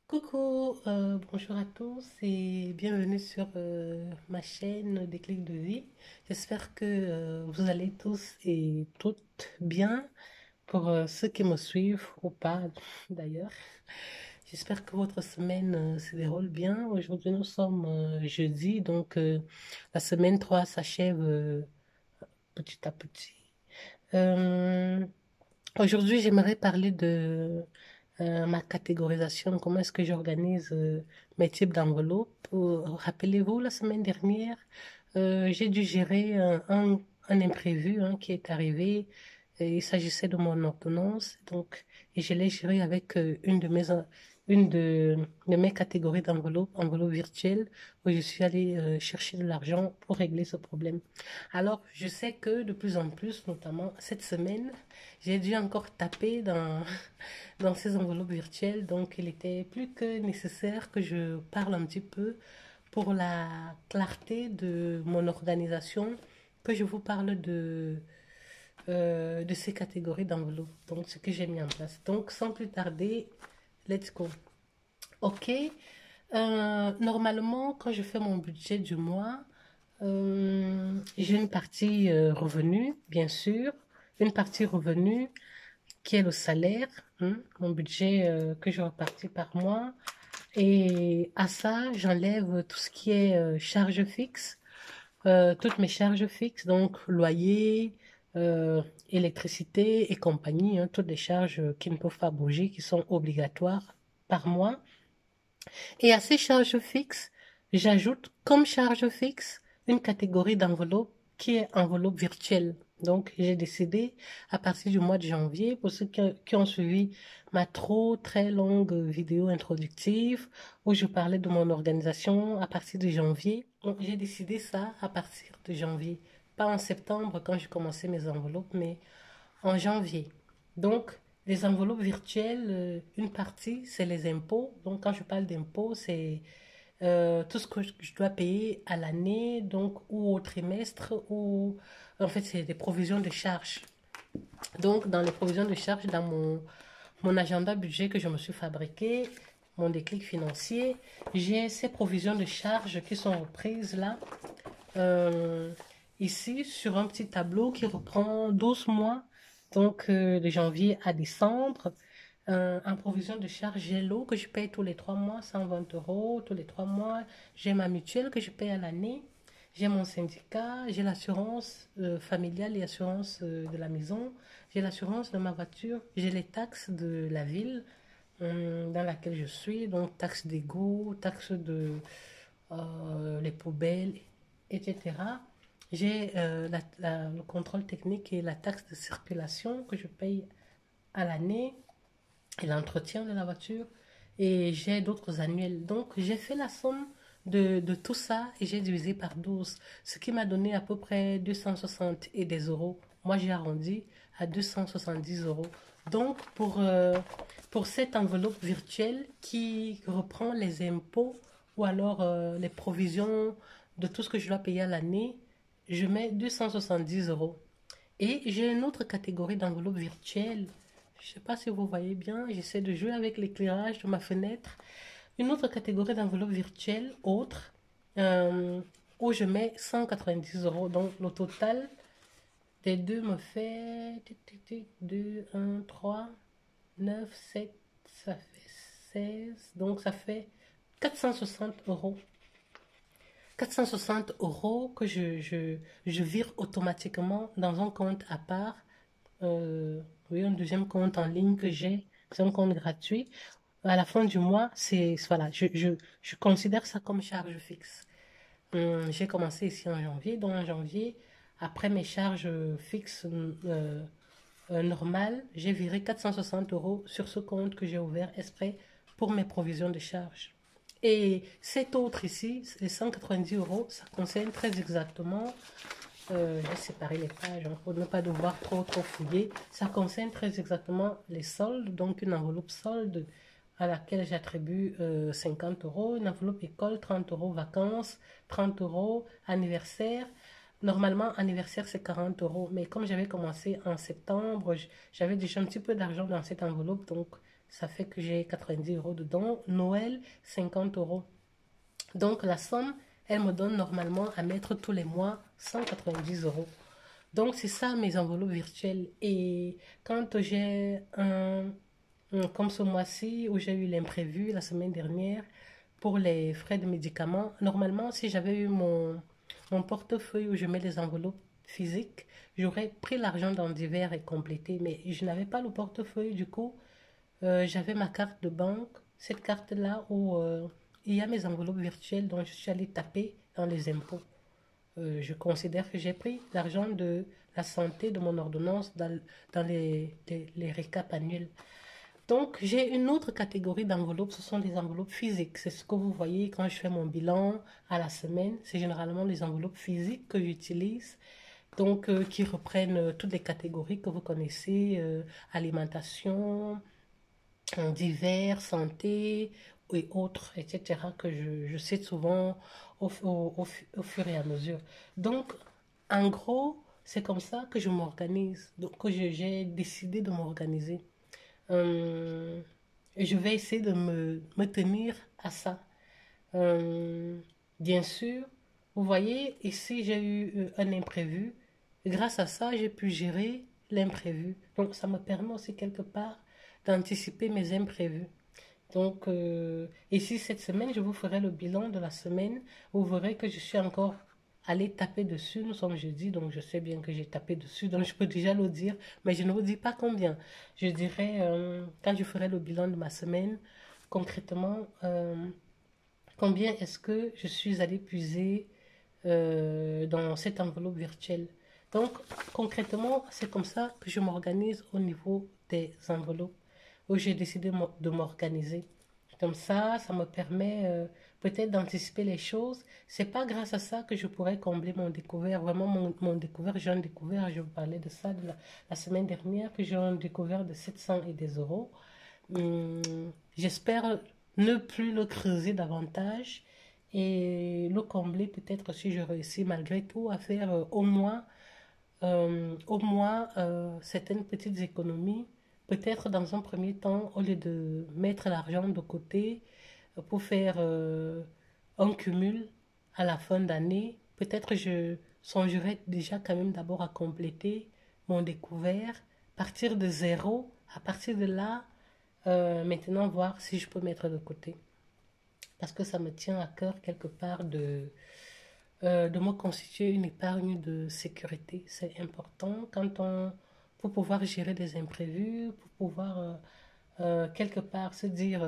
Coucou, bonjour à tous et bienvenue sur ma chaîne Déclic de vie. J'espère que vous allez tous et toutes bien pour ceux qui me suivent ou pas d'ailleurs. J'espère que votre semaine se déroule bien. Aujourd'hui nous sommes jeudi, donc la semaine 3 s'achève petit à petit. Euh, Aujourd'hui j'aimerais parler de ma catégorisation, comment est-ce que j'organise mes types d'enveloppes. Rappelez-vous, la semaine dernière, j'ai dû gérer un imprévu qui est arrivé. Et il s'agissait de mon ordonnance, donc, et je l'ai géré avec une de mes catégories d'enveloppes, enveloppe virtuelle, où je suis allée chercher de l'argent pour régler ce problème. Alors, je sais que de plus en plus, notamment cette semaine, j'ai dû encore taper dans ces enveloppes virtuelles. Donc, il était plus que nécessaire que je parle un petit peu pour la clarté de mon organisation, que je vous parle de ces catégories d'enveloppes. Donc, ce que j'ai mis en place. Donc, sans plus tarder, let's go. OK. Normalement, quand je fais mon budget du mois, j'ai une partie revenu, bien sûr, une partie revenu qui est le salaire, mon budget que je répartis par mois. Et à ça, j'enlève tout ce qui est charges fixes, toutes mes charges fixes, donc loyer, euh, électricité et compagnie, toutes les charges qui ne peuvent pas bouger, qui sont obligatoires par mois. Et à ces charges fixes, j'ajoute comme charge fixe une catégorie d'enveloppe qui est enveloppe virtuelle. Donc, j'ai décidé, à partir du mois de janvier, pour ceux qui ont suivi ma très longue vidéo introductive, où je parlais de mon organisation à partir de janvier. Donc, j'ai décidé ça à partir de janvier. Pas en septembre quand j'ai commencé mes enveloppes, mais en janvier. Donc, les enveloppes virtuelles, une partie, c'est les impôts. Donc, quand je parle d'impôts, c'est tout ce que je dois payer à l'année, donc, ou au trimestre, ou en fait, c'est des provisions de charges. Donc, dans les provisions de charges, dans mon agenda budget que je me suis fabriqué, mon déclic financier, j'ai ces provisions de charges qui sont reprises là, euh, ici, sur un petit tableau qui reprend 12 mois, donc de janvier à décembre. En provision de charge, j'ai l'eau que je paye tous les 3 mois, 120 euros tous les 3 mois. J'ai ma mutuelle que je paye à l'année. J'ai mon syndicat, j'ai l'assurance familiale et l'assurance de la maison. J'ai l'assurance de ma voiture. J'ai les taxes de la ville dans laquelle je suis. Donc, taxes d'égout, taxes de les poubelles, etc. J'ai le contrôle technique et la taxe de circulation que je paye à l'année et l'entretien de la voiture. Et j'ai d'autres annuels. Donc, j'ai fait la somme de tout ça et j'ai divisé par 12, ce qui m'a donné à peu près 260 et des euros. Moi, j'ai arrondi à 270 euros. Donc, pour cette enveloppe virtuelle qui reprend les impôts ou alors les provisions de tout ce que je dois payer à l'année, je mets 270 euros. Et j'ai une autre catégorie d'enveloppe virtuelle. Je ne sais pas si vous voyez bien, j'essaie de jouer avec l'éclairage de ma fenêtre. Une autre catégorie d'enveloppe virtuelle, autre, euh, où je mets 190 euros. Donc le total des deux me fait 2, 1, 3, 9, 7, ça fait 16. Donc ça fait 460 euros. 460 € que je vire automatiquement dans un compte à part. Oui, un deuxième compte en ligne que j'ai. C'est un compte gratuit. À la fin du mois, voilà, je considère ça comme charge fixe. J'ai commencé ici en janvier. Donc en janvier, après mes charges fixes normales, j'ai viré 460 euros sur ce compte que j'ai ouvert exprès pour mes provisions de charges. Et cet autre ici, les 190 euros, ça concerne très exactement, j'ai séparé les pages pour ne pas devoir trop fouiller. Ça concerne très exactement les soldes, donc une enveloppe solde à laquelle j'attribue 50 euros, une enveloppe école, 30 euros vacances, 30 euros anniversaire. Normalement, anniversaire, c'est 40 euros, mais comme j'avais commencé en septembre, j'avais déjà un petit peu d'argent dans cette enveloppe, donc Ça fait que j'ai 90 euros dedans. Noël, 50 euros. Donc la somme, elle me donne normalement à mettre tous les mois 190 euros. Donc c'est ça mes enveloppes virtuelles. Et quand j'ai comme ce mois-ci où j'ai eu l'imprévu la semaine dernière pour les frais de médicaments, normalement si j'avais eu mon portefeuille où je mets les enveloppes physiques, j'aurais pris l'argent dans divers et complété. Mais je n'avais pas le portefeuille, du coup j'avais ma carte de banque, cette carte-là où il y a mes enveloppes virtuelles dont je suis allée taper dans les impôts. Je considère que j'ai pris l'argent de la santé de mon ordonnance dans les récaps annuels. Donc, j'ai une autre catégorie d'enveloppes, ce sont les enveloppes physiques. C'est ce que vous voyez quand je fais mon bilan à la semaine. C'est généralement les enveloppes physiques que j'utilise, donc qui reprennent toutes les catégories que vous connaissez, alimentation, divers, santé et autres, etc., que je cite souvent au fur et à mesure. Donc, en gros, c'est comme ça que je m'organise, donc que j'ai décidé de m'organiser. Euh, je vais essayer de me tenir à ça. Euh, Bien sûr, vous voyez, ici j'ai eu un imprévu. Grâce à ça, j'ai pu gérer l'imprévu. Donc, ça me permet aussi quelque part d'anticiper mes imprévus. Donc, ici, cette semaine, je vous ferai le bilan de la semaine. Vous verrez que je suis encore allée taper dessus. Nous sommes jeudi, donc je sais bien que j'ai tapé dessus. Donc, je peux déjà le dire, mais je ne vous dis pas combien. Je dirai, quand je ferai le bilan de ma semaine, concrètement, combien est-ce que je suis allée puiser dans cette enveloppe virtuelle. Donc, concrètement, c'est comme ça que je m'organise au niveau des enveloppes, où j'ai décidé de m'organiser. Comme ça me permet peut-être d'anticiper les choses. C'est pas grâce à ça que je pourrais combler mon découvert. Vraiment, mon découvert, j'ai un découvert, je vous parlais de ça la semaine dernière, que j'ai un découvert de 700 et des euros. J'espère ne plus le creuser davantage et le combler peut-être si je réussis malgré tout à faire au moins certaines petites économies. Peut-être dans un premier temps, au lieu de mettre l'argent de côté pour faire un cumul à la fin d'année, peut-être je songerai déjà quand même d'abord à compléter mon découvert, partir de zéro, à partir de là, maintenant voir si je peux mettre de côté. Parce que ça me tient à cœur quelque part de me constituer une épargne de sécurité. C'est important pour pouvoir gérer des imprévus, pour pouvoir quelque part se dire,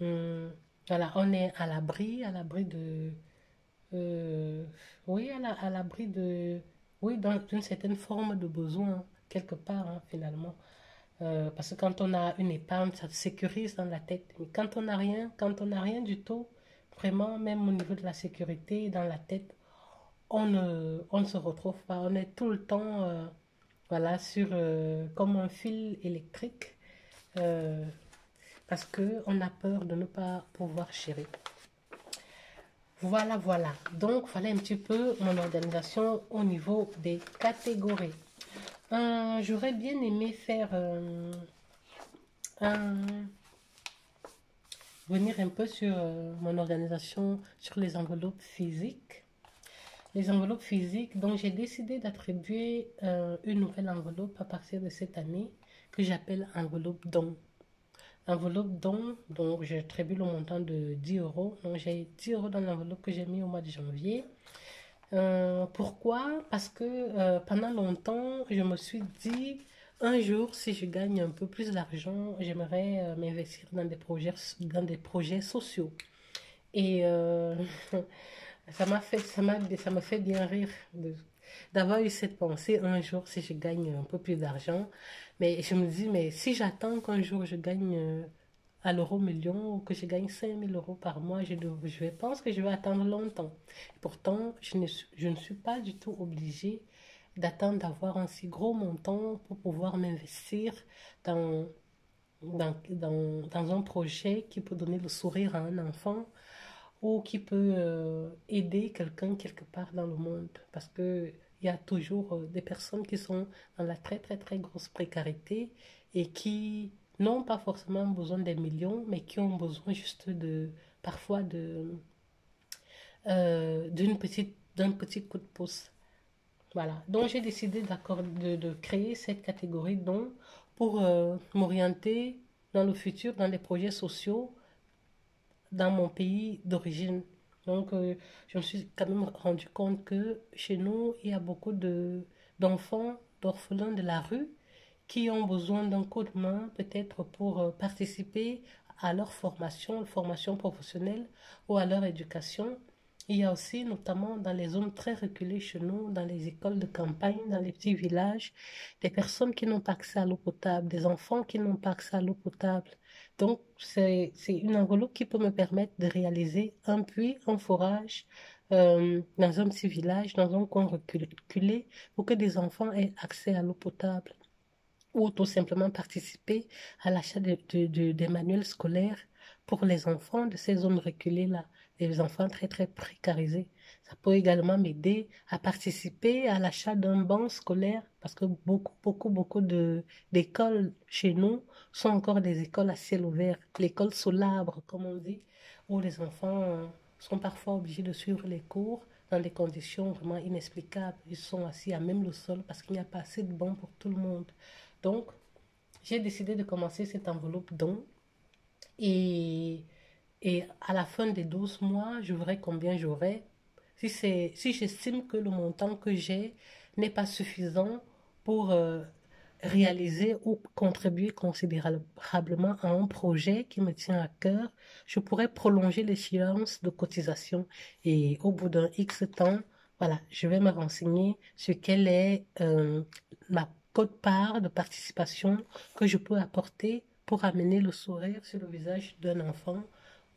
hum, voilà, on est à l'abri de, euh, oui, à l'abri de, oui, d'une certaine forme de besoin, quelque part, hein, finalement. Parce que quand on a une épargne, ça te sécurise dans la tête. Mais quand on n'a rien du tout, vraiment, même au niveau de la sécurité, dans la tête, on ne se retrouve pas. On est tout le temps, voilà, comme un fil électrique, euh, parce qu'on a peur de ne pas pouvoir gérer. Voilà, voilà. Donc, voilà un petit peu mon organisation au niveau des catégories. J'aurais bien aimé faire un, venir un peu sur mon organisation sur les enveloppes physiques. Les enveloppes physiques, donc j'ai décidé d'attribuer une nouvelle enveloppe à partir de cette année que j'appelle enveloppe don. Enveloppe don, donc j'attribue le montant de 10 euros. Donc j'ai 10 euros dans l'enveloppe que j'ai mis au mois de janvier. Pourquoi? Parce que pendant longtemps, je me suis dit, un jour, si je gagne un peu plus d'argent, j'aimerais m'investir dans des projets sociaux. Et ça me fait bien rire d'avoir eu cette pensée un jour si je gagne un peu plus d'argent. Mais je me dis, mais si j'attends qu'un jour je gagne à l'euro million ou que je gagne 5 000 euros par mois, pense que je vais attendre longtemps. Pourtant, je ne suis pas du tout obligée d'attendre d'avoir un si gros montant pour pouvoir m'investir dans, dans un projet qui peut donner le sourire à un enfant ou qui peut aider quelqu'un quelque part dans le monde. Parce que il y a toujours des personnes qui sont dans la très très très grosse précarité et qui n'ont pas forcément besoin des millions, mais qui ont besoin juste parfois d'un petit coup de pouce. Voilà. Donc, j'ai décidé de créer cette catégorie dons pour m'orienter dans le futur, dans les projets sociaux dans mon pays d'origine. Donc, je me suis quand même rendu compte que chez nous, il y a beaucoup d'enfants, d'orphelins de la rue qui ont besoin d'un coup de main, peut-être pour participer à leur formation professionnelle ou à leur éducation. Il y a aussi, notamment dans les zones très reculées chez nous, dans les écoles de campagne, dans les petits villages, des personnes qui n'ont pas accès à l'eau potable, des enfants qui n'ont pas accès à l'eau potable. Donc, c'est une enveloppe qui peut me permettre de réaliser un puits, un forage dans un petit village, dans un coin reculé, pour que des enfants aient accès à l'eau potable ou tout simplement participer à l'achat des manuels scolaires pour les enfants de ces zones reculées-là, les enfants très très précarisés. Ça peut également m'aider à participer à l'achat d'un banc scolaire parce que beaucoup d'écoles chez nous sont encore des écoles à ciel ouvert, l'école sous l'arbre, comme on dit, où les enfants sont parfois obligés de suivre les cours dans des conditions vraiment inexplicables. Ils sont assis à même le sol parce qu'il n'y a pas assez de bancs pour tout le monde. Donc, j'ai décidé de commencer cette enveloppe don et, et à la fin des 12 mois, je verrai combien j'aurai. Si j'estime que le montant que j'ai n'est pas suffisant pour réaliser ou contribuer considérablement à un projet qui me tient à cœur, je pourrais prolonger l'échéance de cotisation et au bout d'un X temps, voilà, je vais me renseigner sur quelle est ma quote-part de participation que je peux apporter pour amener le sourire sur le visage d'un enfant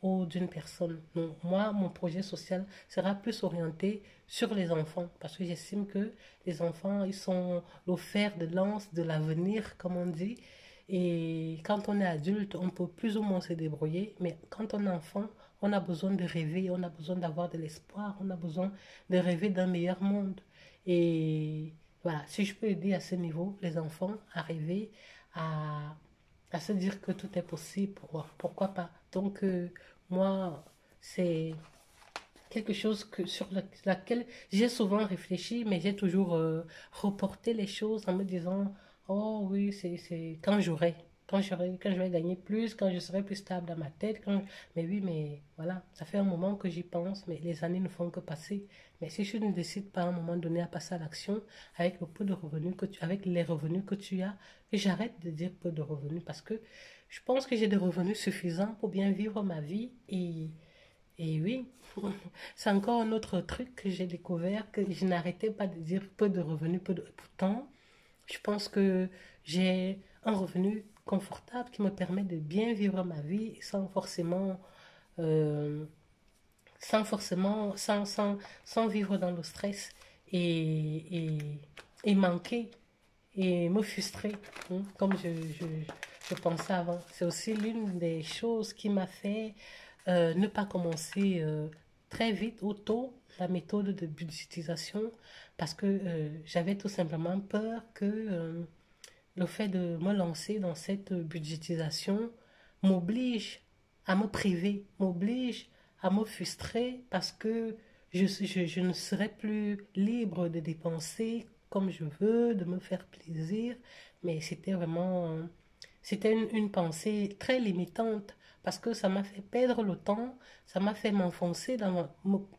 ou d'une personne. Donc, moi, mon projet social sera plus orienté sur les enfants parce que j'estime que les enfants, ils sont le fer de lance de l'avenir, comme on dit. Et quand on est adulte, on peut plus ou moins se débrouiller, mais quand on est enfant, on a besoin de rêver, on a besoin d'avoir de l'espoir, on a besoin de rêver d'un meilleur monde. Et voilà, si je peux aider à ce niveau les enfants à rêver, à, à se dire que tout est possible, pourquoi pas. Donc, moi, c'est quelque chose sur laquelle j'ai souvent réfléchi, mais j'ai toujours reporté les choses en me disant, oh oui, c'est quand je vais gagner plus, quand je serai plus stable dans ma tête. Mais oui, mais voilà, ça fait un moment que j'y pense, mais les années ne font que passer. Mais si je ne décide pas à un moment donné à passer à l'action avec le peu de revenus avec les revenus que tu as, que j'arrête de dire peu de revenus parce que je pense que j'ai des revenus suffisants pour bien vivre ma vie et oui, c'est encore un autre truc que j'ai découvert, que je n'arrêtais pas de dire peu de revenus, peu de... Pourtant, je pense que j'ai un revenu confortable qui me permet de bien vivre ma vie euh, sans vivre dans le stress et, et manquer et me frustrer, hein, comme je pensais avant. C'est aussi l'une des choses qui m'a fait ne pas commencer très vite ou tôt la méthode de budgétisation parce que j'avais tout simplement peur que le fait de me lancer dans cette budgétisation m'oblige à me priver, m'oblige à me frustrer parce que je ne serai plus libre de dépenser comme je veux, de me faire plaisir. Mais c'était une pensée très limitante parce que ça m'a fait perdre le temps, ça m'a fait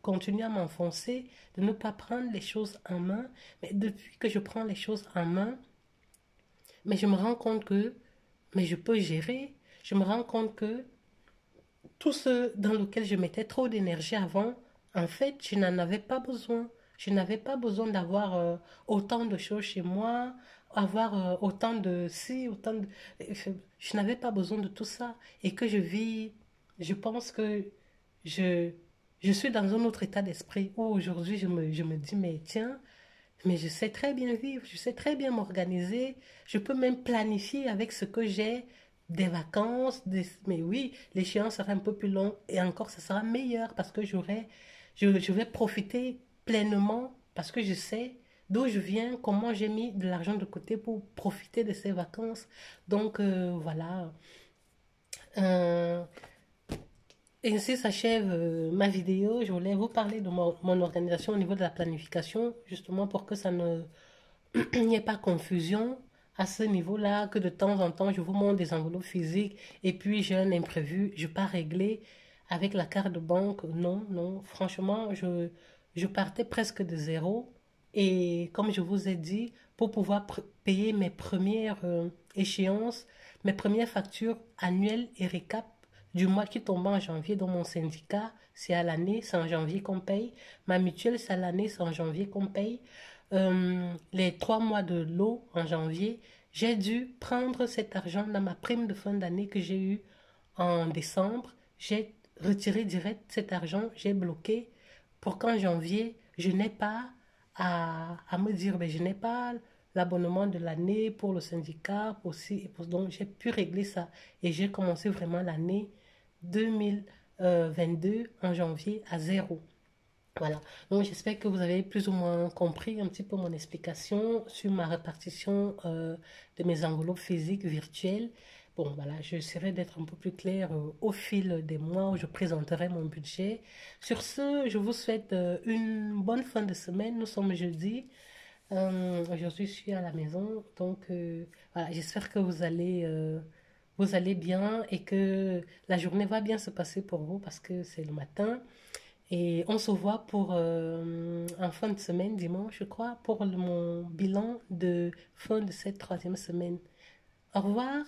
continuer à m'enfoncer, de ne pas prendre les choses en main. Mais depuis que je prends les choses en main, mais je me rends compte que, mais je peux gérer. Je me rends compte que tout ce dans lequel je mettais trop d'énergie avant, en fait, je n'en avais pas besoin. Je n'avais pas besoin d'avoir autant de choses chez moi, avoir autant de si, autant de... Je n'avais pas besoin de tout ça. Et que je pense que je, je suis dans un autre état d'esprit où aujourd'hui je me dis, mais tiens, mais je sais très bien vivre, je sais très bien m'organiser, je peux même planifier avec ce que j'ai, des vacances, mais oui, l'échéance sera un peu plus longue et encore, ça sera meilleur parce que je vais profiter pleinement parce que je sais d'où je viens, comment j'ai mis de l'argent de côté pour profiter de ces vacances. Donc voilà. Euh, Ainsi s'achève ma vidéo. Je voulais vous parler de mon organisation au niveau de la planification, justement pour que ça ne il n'y ait pas confusion à ce niveau-là, que de temps en temps, je vous montre des enveloppes physiques et puis j'ai un imprévu, je pas régler avec la carte de banque. Non, non, franchement, je partais presque de zéro. Et comme je vous ai dit, pour pouvoir payer mes premières échéances, mes premières factures annuelles et récap du mois qui tombe en janvier dans mon syndicat, c'est à l'année, c'est en janvier qu'on paye. Ma mutuelle, c'est à l'année, c'est en janvier qu'on paye. Les 3 mois de l'eau en janvier, j'ai dû prendre cet argent dans ma prime de fin d'année que j'ai eue en décembre. J'ai retiré direct cet argent, j'ai bloqué pour qu'en janvier, je n'ai pas à me dire, ben, je n'ai pas l'abonnement de l'année pour le syndicat, aussi, et donc j'ai pu régler ça. Et j'ai commencé vraiment l'année 2022 en janvier à zéro. Voilà, donc j'espère que vous avez plus ou moins compris un petit peu mon explication sur ma répartition de mes enveloppes physiques virtuelles. Bon, voilà, j'essaierai d'être un peu plus clair au fil des mois où je présenterai mon budget. Sur ce, je vous souhaite une bonne fin de semaine. Nous sommes jeudi. Aujourd'hui, je suis à la maison. Donc, voilà, j'espère que vous allez bien et que la journée va bien se passer pour vous parce que c'est le matin. Et on se voit pour en fin de semaine, dimanche, je crois, pour mon bilan de fin de cette troisième semaine. Au revoir.